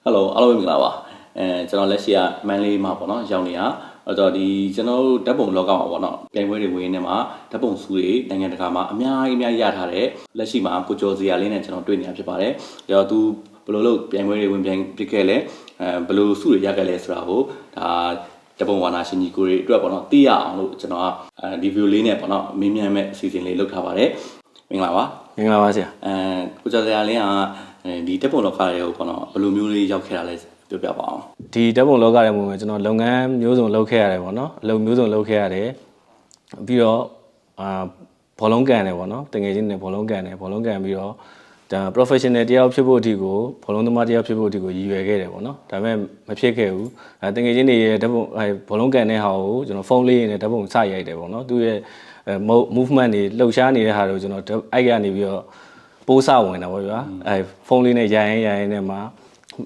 Hello အားလုံးမင်္ဂလာပါကျွန်တော်လက်ရှိကမန်လေးမှာပေါ့နော်ရောက်နေတာအဲ့တော့ဒီကျွန်တော်တို့ဓာတ်ပုံလောကမှာပေါ့နော်ပြိုင်ပွဲတွေဝင်နေမှာဓာတ်ပုံစုတွေနိုင်ငံတကာမှာအများကြီးရထားတဲ့လက်ရှိမှာကိုကျော်စရာလေးနဲ့ကျွန်တော်တွေ့နေတာဖြစ်ပါတယ်။ဒါတော့သူဘယ်လိုလုပ်ပြိုင်ပွဲတွေဝင်ပြိုင်ဖြစ်ခဲ့လဲဘယ်လိုစုတွေရခဲ့လဲဆိုတာကိုဒါဓာတ်ပုံဝါနာရှင်ကြီးကိုတွေအတွက်ပေါ့နော်သိရအောင်လို့ကျွန်တော်ကဒီ view လေးနဲ့ပေါ့နော်မေးမြန်းမဲ့အစီအစဉ်လေးလုပ်ထားပါတယ်။မင်္ဂလာပါမင်္ဂလာပါဆရာကိုကျော်စရာလေးကဒီဓာတ်ပုံလောကတွေကိုပေါ့နော်ဘယ်လိုမျိုးလေးရောက်ခဲ့တာလဲပြောပြပါအောင်ဒီဓာတ်ပုံလောကထဲမှာကျွန်တော်လုပ်ငန်းမျိုးစုံလုပ်ခဲ့ရတယ်ပေါ့နော်အလုပ်မျိုးစုံလုပ်ခဲ့ရတယ်ပြီးတော့ဘောလုံးကန်တယ်ပေါ့နော်တကယ်ချင်းနဲ့ဘောလုံးကန်တယ်ဘောလုံးကန်ပြီးတော့ဒါ professional တယောက်ဖြစ်ဖို့အထိကိုဘောလုံးသမားတယောက်ဖြစ်ဖို့အထိကိုရည်ရွယ်ခဲ့တယ်ပေါ့နော်ဒါပေမဲ့မဖြစ်ခဲ့ဘူးတကယ်ချင်းတွေရဲ့ဓာတ်ပုံဘောလုံးကန်တဲ့ဟာကိုကျွန်တော်ဖုန်းလေးနဲ့ဓာတ်ပုံစရိုက်တယ်ပေါ့နော်သူရဲ့ movement တွေလှုပ်ရှားနေတဲ့ဟာတွေကိုကျွန်တော်အဲ့ကနေပြီးတော့ပိုးစဝင်တာပေါ့ဗျာဖုန်းလေးနဲ့ရိုင်းနဲ့မှာ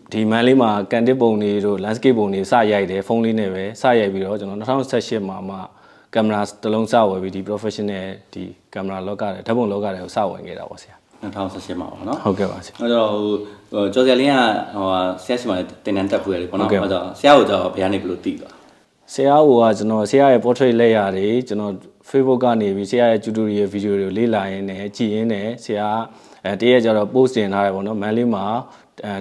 ဒီမန်လေးမှာကန်တစ်ပုံတွေတို့ landscape ပုံတွေစရိုက်တယ်ဖုန်းလေးနဲ့ပဲစရိုက်ပြီးတော့ကျွန်တော်2018မှာမှကင်မရာတစ်လုံးစဝယ်ပြီးဒီ professional ဒီကင်မရာလောကတဲ့ဓာတ်ပုံလောကတဲ့ကိုစဝင်ခဲ့တာပေါ့ဆရာ2018မှာပေါ့နော်ဟုတ်ကဲ့ပါဆရာအဲ့တော့ကျော်စရာလင်းကဆရာရှိမှတင်တန်းတက်ဖွယ်လေပေါ့နော်အဲ့တော့ဆရာကိုတော့ဘယ်ကနေဘယ်လိုသိသွားဆရာကကျွန်တော်ဆရာရဲ့ portrait လက်ရာတွေကျွန်တော် Facebook ကနေပြီးဆရာရဲ့ tutorial video တွေကိုလေ့လာရင်းနဲ့ကြည့်ရင်းနဲ့ဆရာတရက်ကျတော့ post တင်ထားတယ်ပေါ့နော်မန်လေးမှာ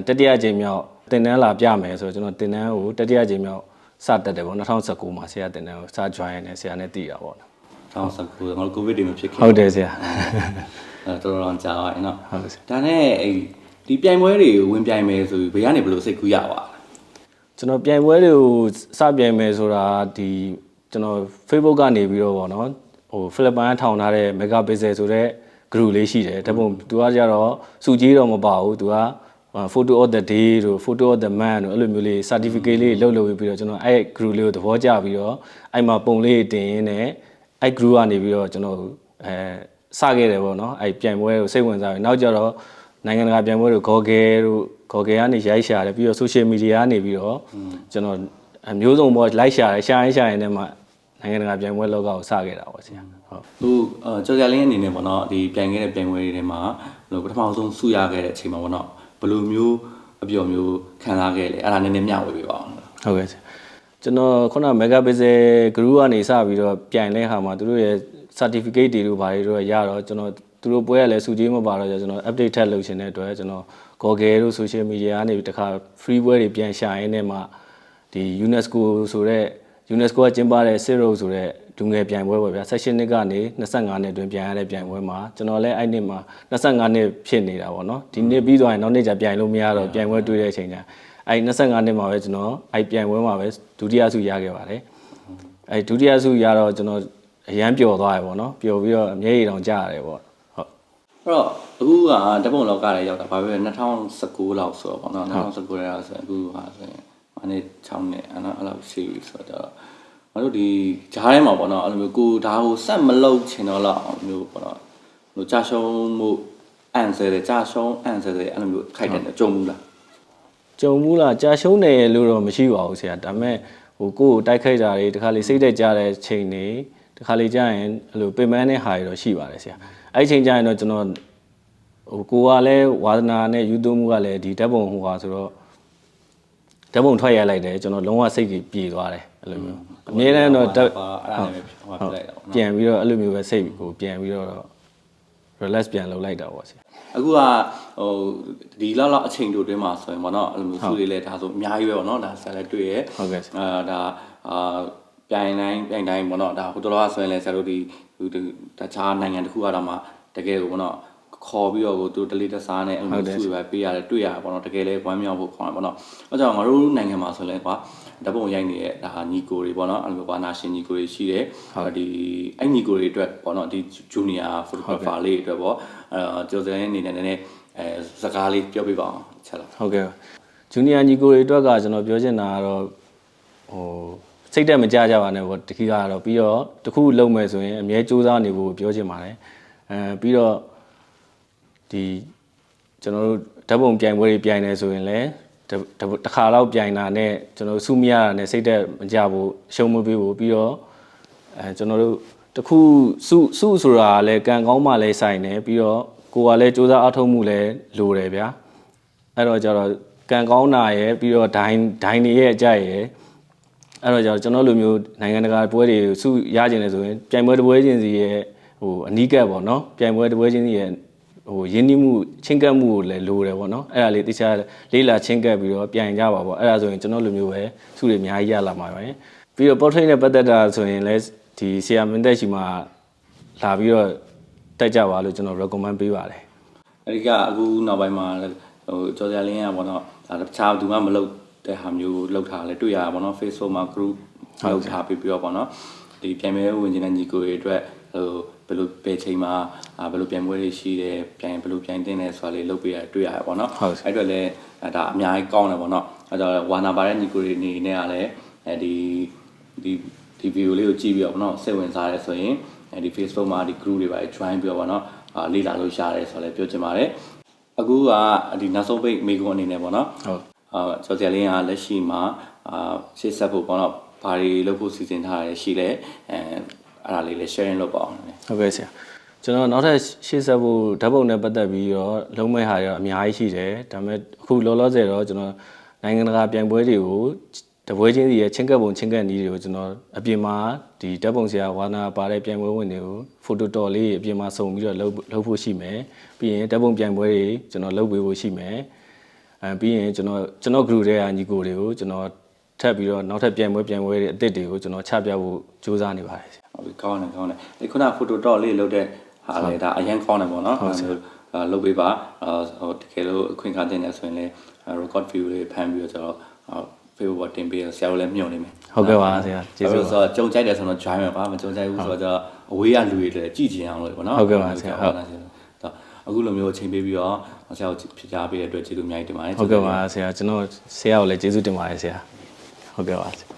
တတိယကြိမ်မြောက်တင်တန်းလာပြမယ်ဆိုတော့ကျွန်တော်တင်တန်းကိုတတိယကြိမ်မြောက်စတက်တယ်ပေါ့2019မှာဆရာတင်တန်းကိုစ join နေဆရာနဲ့တည်တာပေါ့နော်2019ငါတို့ covid တွေမဖြစ်ခင်ဟုတ်တယ်ဆရာတော်တော်ကြာပါရင်နော်ဟုတ်ဆရာဒါနဲ့ဒီပြိုင်ပွဲတွေဝင်ပြိုင်မယ်ဆိုပြီးဘယ်ကနေဘယ်လိုစိတ်ကူးရပါကျွန်တော်ပြိုင်ပွဲတွေကိုစပြိုင်မယ်ဆိုတာဒီကျွန်တော် Facebook ကနေပြီးတော့ပေါ့နော်ဖိလစ်ပိုင်ထောင်ထားတဲ့ Mega Pixel ဆိုတဲ့ group လေးရှိတယ်ဒါပုံသူကကြတော့စုကြီးတော့မပါဘူးသူကphoto of the day တို့ photo of the man တို့အဲ့လိုမျိုးလေး certificate လေးလုပ်ပြီးတော့ကျွန်တော်အဲ့ group လေးကိုသဘောကျပြီးတော့အဲ့မှာပုံလေးတင်ရင်းနဲ့အဲ့ group ကနေပြီးတော့ကျွန်တော်စခဲ့တယ်ပေါ့နော်အဲ့ပြိုင်ပွဲကိုစိတ်ဝင်စားပြီးနောက်ကျတော့နိုင်ငံတကာပြိုင်ပွဲတွေ Google တို့ Google ကနေရိုက်ရှာတယ်ပြီးတော့ social media ကနေပြီးတော့ကျွန်တော်မျိုးစုံပေါ်လိုက်ရှာရင်နဲ့မှနိုင်ငံတကာပြိုင်ပွဲလောကကိုစခဲ့တာပေါ့ဆရာဟုတ်သူကျော်စရာလင်းအနေနဲ့ပေါ့နော်ဒီပြိုင်ခဲ့တဲ့ပြိုင်ပွဲတွေထဲမှာပထမဆုံးစုရခဲ့တဲ့အချိန်မှာပေါ့နော်ဘယ်လိုမျိုးအပျော်မျိုးခံစားခဲ့လဲအဲ့ဒါနည်းနည်းမျှဝေပေးပါအောင်ဟုတ်ကဲ့ကျွန်တော်ခုန Mega Pixel group ကနေစပြီးတော့ပြိုင်တဲ့အခါမှာသူတို့ရဲ့ certificate တွေတို့ဘာတွေတော့ရတော့ကျွန်တော်သူတို့ပွဲရလဲစုကြီးမပါတော့ကျွန်တော် update ထပ်လုပ်ချင်တဲ့အတွက်ကျွန်တော် Google တို့ social media ကနေတခါ free ပွဲတွေပြန်ရှာရင်းနဲ့မှဒီ UNESCO ဆိုတဲ့ UNESCO ကကျင်းပတဲ့ Zero ဆိုတဲ့ဒူငယ်ပြိုင်ပွဲပေါ့ဗျာ section 1ကနေ25နှစ်အတွင်းပြိုင်ရတဲ့ပြိုင်ပွဲမှာကျွန်တော်လည်းအဲ့နှစ်မှာ25နှစ်ဖြစ်နေတာပေါ့နော်ဒီနှစ်ပြီးသွားရင်နောက်နှစ်ကျပြိုင်လို့မရတော့ပြိုင်ပွဲတွေ့တဲ့အချိန်ကျအဲ့25နှစ်မှာပဲကျွန်တော်အဲ့ပြိုင်ပွဲမှာပဲဒုတိယဆုရခဲ့ပါတယ်အဲ့ဒုတိယဆုရတော့ကျွန်တော်အရန်ပျော်သွားရပေါ့နော်ပျော်ပြီးတော့အမြဲရည်တောင်ကြားရတယ်ပေါ့ဟုတ်အဲ့တော့အခုကဓာတ်ပုံလောကထဲရောက်တာဘာပဲ2019လောက်ဆိုတော့ပေါ့နော်2019လောက်ဆိုအခုဟာဆိုရင်မနေ့6နှစ်အဲ့လောက်ရှိပြီဆိုတော့ငါတို့ဒီဂျားထဲမှာပေါ့နော်အဲ့လိုမျိုးကိုဒါကိုစက်မလုပ်ချင်တော့လောက်အောင်မျိုးပေါ့နော်ဟိုကြာရှုံးမှုအန်ဆယ်တယ်ကြာရှုံးအန်ဆယ်တယ်အဲ့လိုမျိုးခိုက်တယ်ကြုံဘူးလားကြာရှုံးတယ်လို့တော့မရှိပါဘူးဆရာဒါပေမဲ့ဟိုကိုယ်တိုက်ခိုက်တာတွေတခါလေစိတ်တက်ကြတဲ့ချိန်တွေတခါလေကြာရင်အဲ့လိုပင်ပန်းတဲ့ဟာတွေတော့ရှိပါတယ်ဆရာအဲ့ချိန်ကြာရင်တော့ကျွန်တော်ဟိုကိုကလည်းဝါသနာနဲ့ယူသွမှုကလည်းဒီဓာတ်ပုံဟိုဟာဆိုတော့ဓာတ်ပုံထွက်ရလိုက်တယ်ကျွန်တော်လုံးဝစိတ်ကြီးပြေသွားတယ်အဲ့လိုမျိုးအမြဲတမ်းတော့အဲ့ဒါနဲ့ပဲဟိုပြလိုက်တာပေါ့နော်ပြန်ပြီးတော့အဲ့လိုမျိုးပဲစိတ်ကိုပြန်ပြီးတော့ relax ပြန်လုပ်လိုက်တာပေါ့ဆရာအခုကဟိုဒီလောက်အချိန်တို့တွင်းမှာဆိုရင်ပေါ့နော်အဲ့လိုမျိုးစုလေးလဲဒါဆိုအများကြီးပဲပေါ့နော်ဒါဆက်လက်တွေ့ရဟုတ်ကဲ့ဒါပြိုင်တိုင်းပေါ့နော်ဒါဟိုတော်တော်ဆိုရင်လဲဆရာတို့ဒီတခြားနိုင်ငံတစ်ခုကတော့မှတကယ်ကိုပေါ့နော်ခေါ်ပြီးတော့ကိုသူတလေးတစားနဲ့အဲ့လိုမျိုးစုပဲပေးရတယ်တွေ့ရတယ်ပေါ့နော်တကယ်လဲဝမ်းမြောက်ဖို့ခေါ်တယ်ပေါ့နော်အဲကြောင့်ငါတို့နိုင်ငံမှာဆိုရင်ကွာဓာတ်ပုံရိုက်နေတဲ့ဒါညီကိုတွေပေါ့နော်အဲ့လိုမျိုးကွာနာရှင်ညီကိုတွေရှိတယ်ဒီအဲ့ညီကိုတွေအတွက်ပေါ့နော်ဒီဂျူနီယာဖိုတိုဂရာဖာလေးအတွက်ပေါ့ကျော်စံအနေနဲ့နည်းနည်းစကားလေးပြောပြပါအောင်ချက်လားဟုတ်ကဲ့ဂျူနီယာညီကိုတွေအတွက်ကကျွန်တော်ပြောချင်တာကတော့ဟိုစိတ်တက်မကြကြပါနဲ့ပေါ့တခီးကတော့ပြီးတော့တခုလုံးမယ်ဆိုရင်အမြဲစူးစမ်းနေဖို့ပြောချင်ပါတယ်ပြီးတော့ဒီကျွန်တော်တို့ဓာတ်ပုံပြိုင်ပွဲတွေပြိုင်နေဆိုရင်လည်းတစ်ခါတော့ပြိုင်တာနဲ့ကျွန်တော်စုမရတာနဲ့စိတ်တက်မကြဘူးရှုံးမပေးဘူးပြီးတော့ကျွန်တော်တို့တခုစုဆိုတာလည်းကံကောင်းမှလည်းဆိုင်တယ်ပြီးတော့ကိုယ်ကလည်းစူးစမ်းအားထုတ်မှုလည်းလိုတယ်ဗျာအဲ့တော့ကျတော့ ကန်ကောင်းတာရယ်ပြီးတော့ဒိုင်းတွေရဲ့အကြိုက်ရယ်အဲ့တော့ကျွန်တော်လိုမျိုးနိုင်ငံတကာပွဲတွေစုရကျင်နေဆိုရင်ပြိုင်ပွဲတစ်ပွဲချင်းစီရဲ့ဟိုအနီးကပ်ပေါ့နော်ပြိုင်ပွဲတစ်ပွဲချင်းစီရဲ့ဟိုရင်းနှီးမှုချင်းကပ်မှုကိုလည်းလိုတယ်ပေါ့နော်အဲ့ဒါလေးတခြားလေးလာချင်းကပ်ပြီးတော့ပြိုင်ကြပါပေါ့အဲ့ဒါဆိုရင်ကျွန်တော်လိုမျိုးပဲစုတွေအများကြီးရလာမှာပဲပြီးတော့ portrait နဲ့ပတ်သက်တာဆိုရင်လည်းဒီဆရာမင်းသက်ရှိမှာလာပြီးတော့တက်ကြပါလို့ကျွန်တော် recommend ပေးပါတယ် အဲ့ဒီကအခုနောက်ပိုင်းမှာဟိုကျော်စရာလင်းရပေါ့နော်ဒါတခြားဘူးမှမလုပ်တဲ့ဟာမျိုးလောက်ထားလဲတွေ့ရပါပေါ့နော် Facebook မှာ group လောက်ထားပြီးတော့ပေါ့နော်ဒီပြန်မဲဝင်နေတဲ့ညီကိုတွေအတွက်ဟိုဘယ်လိုပဲချိန်မှာဘယ်လိုပြန်ပွဲတွေရှိတယ်ပြန်ဘယ်လိုပြန်တင်လဲဆိုတာလေးလုပ်ပေးရတွေ့ရပါပေါ့နော်အဲ့အတွက်လည်းဒါအများကြီးကောင်းတယ်ပေါ့နော်အဲ့တော့ဝါနာပါတဲ့ညီကိုတွေနေနဲ့ကလည်းဒီဗီဒီယိုလေးကိုကြည့်ပြီးတော့ပေါ့နော်စိတ်ဝင်စားရဲဆိုရင်ဒီ Facebook မှာဒီ group တွေပါ join ပြီးတော့ပေါ့နော်လေ့လာလို့ရတယ်ဆိုတော့လည်းပြောချင်ပါတယ်အခုကဒီနောက်ဆုံးပိတ်မေကွန်အနေနဲ့ပေါ့နော်ဟုတ်ကျော်စရာလင်းကလက်ရှိမှာရှေ့ဆက်ဖို့ပေါ့နော်ဘာတွေလုပ်ဖို့စီစဉ်ထားရရှိလဲအဲ့ဒါလေးလည်း sharing လုပ်ပါအောင်ဟုတ်ကဲ့ဆရာကျွန်တော်နောက်ထပ်ရှေ့ဆက်ဖို့ဓာတ်ပုံနဲ့ပတ်သက်ပြီးတော့လုံးမဲ့ဟာတွေတော့အများကြီးရှိတယ်ဒါပေမဲ့အခုလောလောဆယ်တော့ကျွန်တော်နိုင်ငံတကာပြိုင်ပွဲတွေကိုတပွဲချင်းစီရဲ့ချင်းကပ်ပုံချင်းကပ်နည်းတွေကိုကျွန်တော်အပြင်မှာဒီဓာတ်ပုံဆရာဝါနာပါတဲ့ပြိုင်ပွဲဝင်တွေကိုဖိုတိုတော်လေးအပြင်မှာစုံပြီးတော့လုပ်ဖို့ရှိမယ်ပြီးရင်ဓာတ်ပုံပြိုင်ပွဲတွေကျွန်တော်လုပ်ပေးဖို့ရှိမယ်ပြီးရင်ကျွန်တော် group တွေကညီကိုတွေကိုကျွန်တော်ထပ်ပြီးတော့နောက်ထပ်ပြိုင်ပွဲတွေအသစ်တွေကိုကျွန်တော်ချပြဖို့ကြိုးစားနေပါတယ်ဆရာဟုတ်ပြီကောင်းတယ်ဒီခုနဖိုတိုတော်လေးလုပ်တဲ့ဟာလေဒါအရင်ကောင်းတယ်ပေါ့နော်လုပ်ပေးပါဟိုတကယ်လို့အခွင့်အခါတင်နေဆိုရင်လည်း record view လေးဖမ်းပြီးတော့ကျွန်တော်Facebook တင်ပေးဆရာတို့လည်းမြှုပ်နေမယ်ဟုတ်ကဲ့ပါဆရာကျေးဇူးဆိုတော့ကြုံကြိုက်တယ်ဆိုတော့ join မယ်ပါမကြုံကြိုက်ဘူးဆိုတော့အဝေးကလူတွေလည်းကြည့်ချင်အောင်လို့ပေါ့နော်ဟုတ်ကဲ့ပါဆရာဟုတ်အခုလိုမျိုးအချိန်ပေးပြီးတော့ဆရာကိုဖြစ်ကြပေးတဲ့အတွက်ကျေးဇူးအများကြီးတင်ပါတယ်ဟုတ်ကဲ့ပါဆရာကျွန်တော်ဆရာကိုလည်းကျေးဇူးတင်ပါတယ်ဆရာဟုတ်ကဲ့ပါ